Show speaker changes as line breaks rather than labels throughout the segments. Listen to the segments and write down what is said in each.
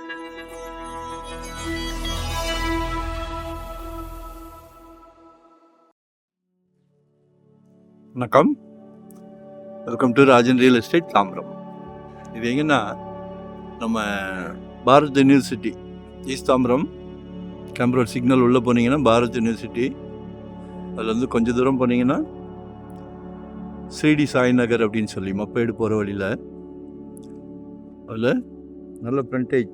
வணக்கம், welcome to Rajan real estate Tambaram. இது எங்கன்னா நம்ம Bharat university east Tambaram camp signal உள்ளே போனீங்கன்னா பாரத் யூனிவர்சிட்டி, அதில் கொஞ்சம் தூரம் போனீங்கன்னா ஸ்ரீடி சாய் நகர் அப்படின்னு சொல்லி மப்பேடு போகிற வழியில், அதில் நல்ல ஃப்ரண்டேஜ்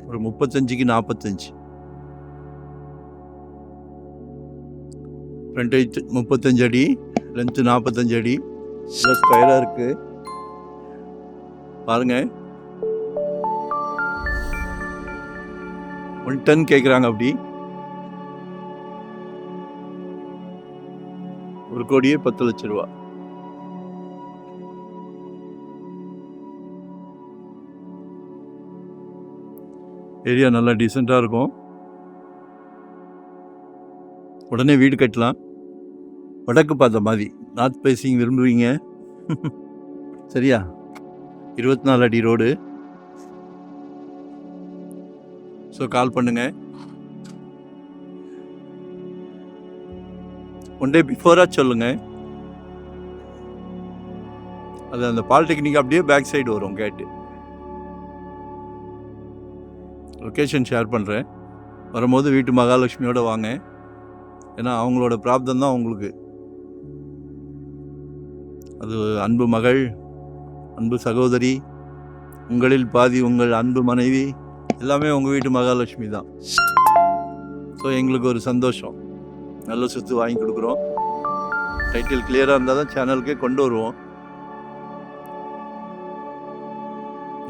ஒரு 35க்கு 45 ஃப்ரண்டேஜ் 35 அடி, லென்த்து 45 அடி, நல்லா ஸ்கொயராக இருக்குது பாருங்கள். 110 கேட்குறாங்க. அப்படி 1,10,00,000 ரூபா. ஏரியா நல்லா டீசெண்டாக இருக்கும். உடனே வீடு கட்டலாம். வடக்கு பார்த்த மாதிரி, நார்த் ஃபேஸிங் விரும்புவீங்க சரியா? 24 அடி ரோடு. ஸோ கால் பண்ணுங்க. ஒன் டே பிஃபோராக சொல்லுங்க. அது அந்த பாலிடெக்னிக் அப்படியே பேக் சைடு வரும் கேட்டு. லொக்கேஷன் ஷேர் பண்ணுறேன். வரும்போது வீட்டு மகாலட்சுமியோடு வாங்க. ஏன்னா அவங்களோட பிராப்தம் தான் உங்களுக்கு. அது அன்பு மகள், அன்பு சகோதரி, உங்களில் பாதி உங்கள் அன்பு மனைவி, எல்லாமே உங்கள் வீட்டு மகாலட்சுமி தான். ஸோ எங்களுக்கு ஒரு சந்தோஷம். நல்ல சொத்து வாங்கி கொடுக்குறோம். டைட்டில் கிளியராக இருந்தால் தான் சேனலுக்கே கொண்டு வருவோம்.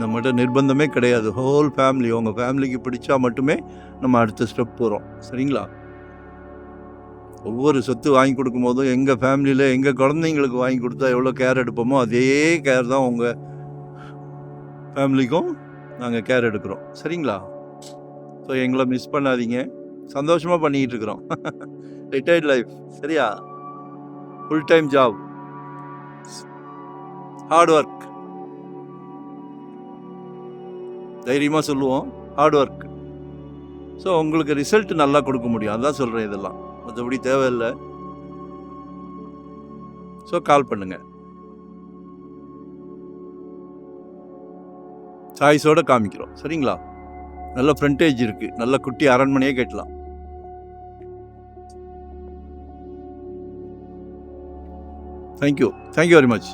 நம்மகிட்ட நிர்பந்தமே கிடையாது. ஹோல் ஃபேமிலி, உங்கள் ஃபேமிலிக்கு பிடிச்சா மட்டுமே நம்ம அடுத்த ஸ்டெப் போகிறோம். சரிங்களா? ஒவ்வொரு சொத்து வாங்கி கொடுக்கும் போதும் எங்கள் ஃபேமிலியில் எங்கள் குழந்தைங்களுக்கு வாங்கி கொடுத்தா எவ்வளோ கேர் எடுப்போமோ அதே கேர் தான் உங்கள் ஃபேமிலிக்கும் நாங்கள் கேர் எடுக்கிறோம். சரிங்களா? ஸோ எங்களை மிஸ் பண்ணாதீங்க. சந்தோஷமாக பண்ணிக்கிட்டு இருக்கிறோம். Retired life. சரியா? Full time job, hard work. தைரியமாக சொல்லுவோம், ஹார்ட் ஒர்க். ஸோ உங்களுக்கு ரிசல்ட் நல்லா கொடுக்க முடியும். அதான் சொல்கிறேன். இதெல்லாம் மற்றபடி தேவையில்லை. ஸோ கால் பண்ணுங்க. சாய்ஸோட காமிக்கிறோம். சரிங்களா? நல்ல ஃப்ரண்டேஜ் இருக்குது. நல்ல குட்டி அரண்மனையே கட்டலாம். Thank you very much.